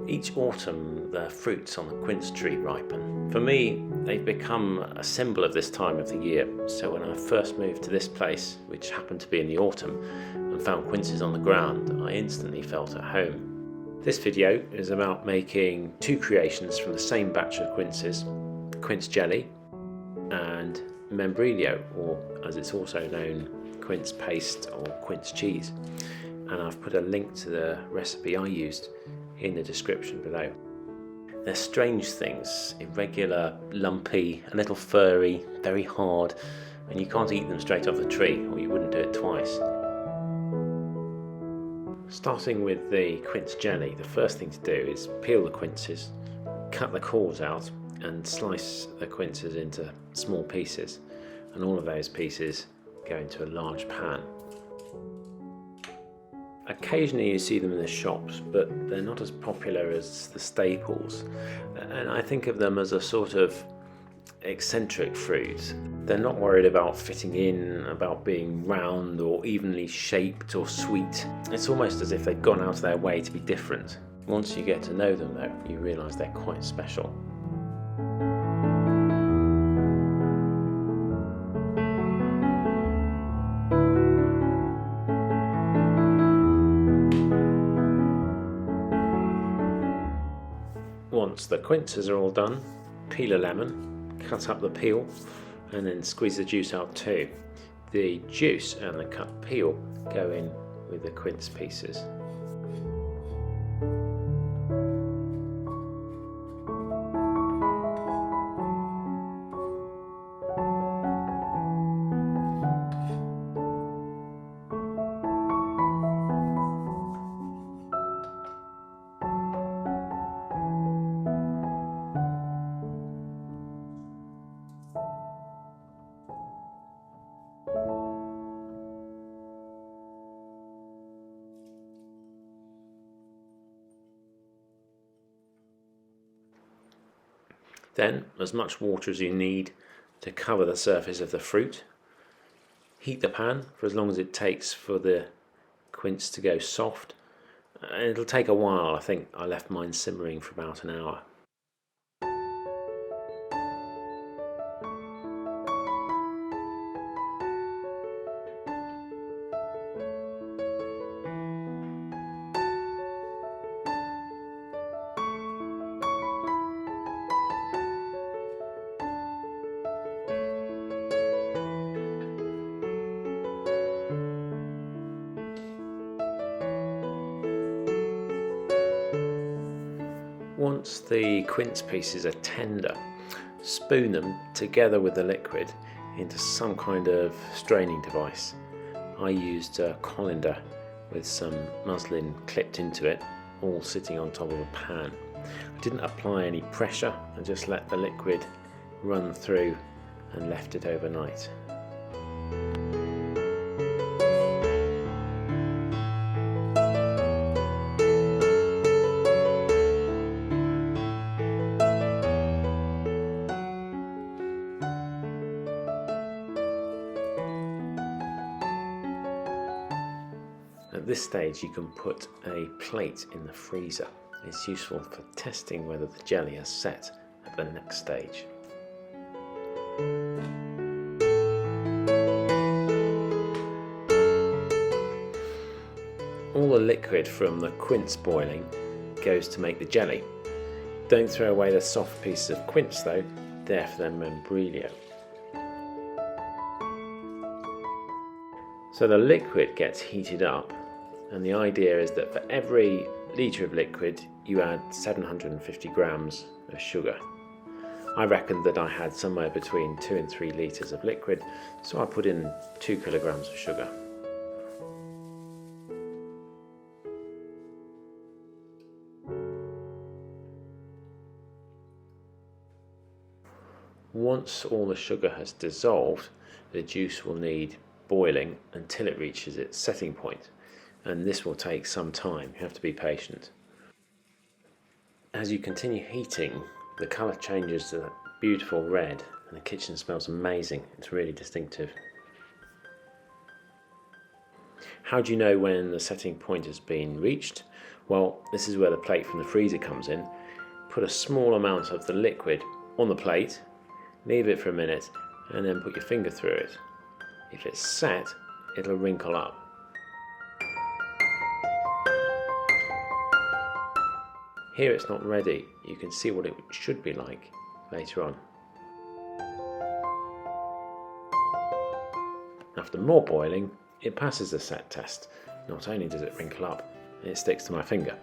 Each autumn, the fruits on the quince tree ripen. For me, they've become a symbol of this time of the year. So when I first moved to this place, which happened to be in the autumn, and found quinces on the ground, I instantly felt at home. This video is about making two creations from the same batch of quinces, quince jelly and membrillo, or as it's also known, quince paste or quince cheese. And I've put a link to the recipe I used in the description below. They're strange things, irregular, lumpy, a little furry, very hard, and you can't eat them straight off the tree or you wouldn't do it twice. Starting with the quince jelly, the first thing to do is peel the quinces, cut the cores out and slice the quinces into small pieces, and all of those pieces go into a large pan. Occasionally you see them in the shops, but they're not as popular as the staples, and I think of them as a sort of eccentric fruit. They're not worried about fitting in, about being round or evenly shaped or sweet. It's almost as if they've gone out of their way to be different. Once you get to know them though, you realise they're quite special. Once the quinces are all done, peel a lemon, cut up the peel, and then squeeze the juice out too. The juice and the cut peel go in with the quince pieces. Then, as much water as you need to cover the surface of the fruit. Heat the pan for as long as it takes for the quince to go soft. It'll take a while. I think I left mine simmering for about an hour. Once the quince pieces are tender, spoon them together with the liquid into some kind of straining device. I used a colander with some muslin clipped into it, all sitting on top of a pan. I didn't apply any pressure and just let the liquid run through and left it overnight. At this stage you can put a plate in the freezer. It's useful for testing whether the jelly has set at the next stage. All the liquid from the quince boiling goes to make the jelly. Don't throw away the soft pieces of quince though, they're for the membrillo. So the liquid gets heated up, and the idea is that for every litre of liquid you add 750 grams of sugar. I reckoned that I had somewhere between 2 and 3 litres of liquid, so I put in 2 kilograms of sugar. Once all the sugar has dissolved, the juice will need boiling until it reaches its setting point, and this will take some time. You have to be patient. As you continue heating, the colour changes to that beautiful red and the kitchen smells amazing. It's really distinctive. How do you know when the setting point has been reached? Well, this is where the plate from the freezer comes in. Put a small amount of the liquid on the plate, leave it for a minute, and then put your finger through it. If it's set, it'll wrinkle up. Here it's not ready. You can see what it should be like later on. After more boiling, it passes the set test. Not only does it wrinkle up, it sticks to my finger.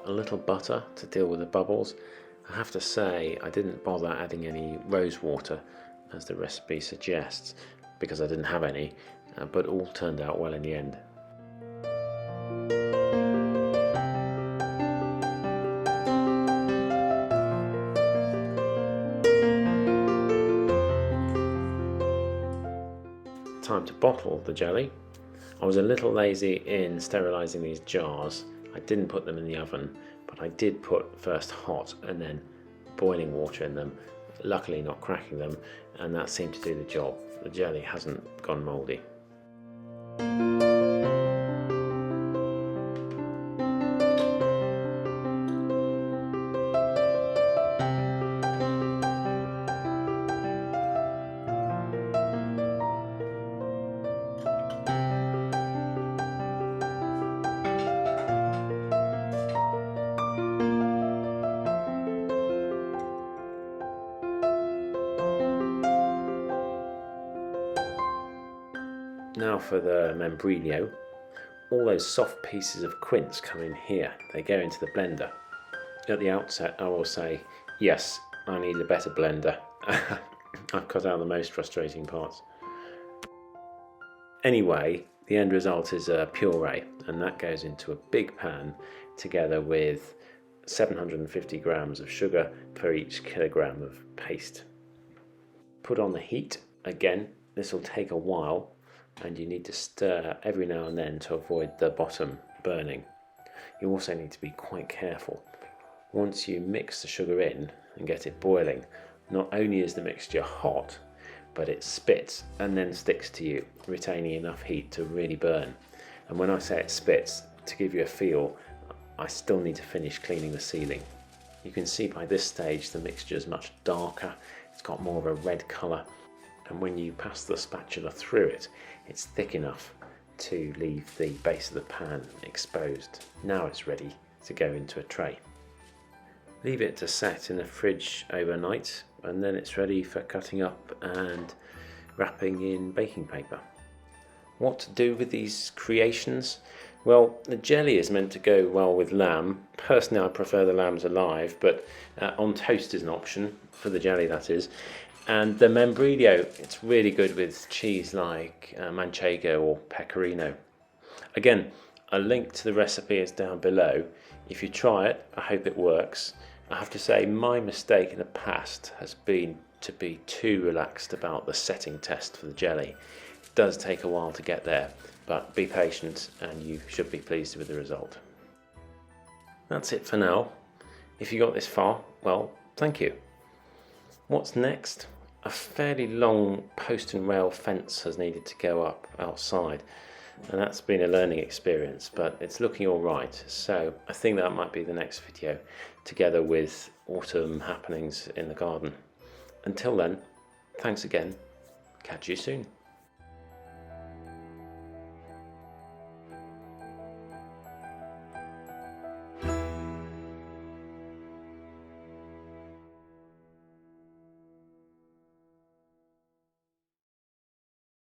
A little butter to deal with the bubbles. I have to say I didn't bother adding any rose water as the recipe suggests because I didn't have any, but all turned out well in the end. Time to bottle the jelly. I was a little lazy in sterilising these jars. I didn't put them in the oven, but I did put first hot and then boiling water in them, luckily not cracking them, and that seemed to do the job. The jelly hasn't gone mouldy. Now for the Membrillo. All those soft pieces of quince come in here. They go into the blender. At the outset I will say, yes, I need a better blender. I've cut out the most frustrating parts. Anyway, the end result is a puree, and that goes into a big pan together with 750 grams of sugar per each kilogram of paste. Put on the heat. Again, this will take a while, and you need to stir every now and then to avoid the bottom burning. You also need to be quite careful. Once you mix the sugar in and get it boiling, not only is the mixture hot, but it spits and then sticks to you, retaining enough heat to really burn. And when I say it spits, to give you a feel, I still need to finish cleaning the ceiling. You can see by this stage the mixture is much darker, it's got more of a red colour, and when you pass the spatula through it, it's thick enough to leave the base of the pan exposed. Now it's ready to go into a tray. Leave it to set in the fridge overnight, and then it's ready for cutting up and wrapping in baking paper. What to do with these creations? Well, the jelly is meant to go well with lamb. Personally, I prefer the lambs alive, but on toast is an option, for the jelly that is. And the Membrillo, it's really good with cheese like manchego or pecorino. Again, a link to the recipe is down below. If you try it, I hope it works. I have to say my mistake in the past has been to be too relaxed about the setting test for the jelly. It does take a while to get there, but be patient and you should be pleased with the result. That's it for now. If you got this far, well, thank you. What's next? A fairly long post and rail fence has needed to go up outside, and that's been a learning experience, but it's looking all right. So I think that might be the next video, together with autumn happenings in the garden. Until then, thanks again. Catch you soon.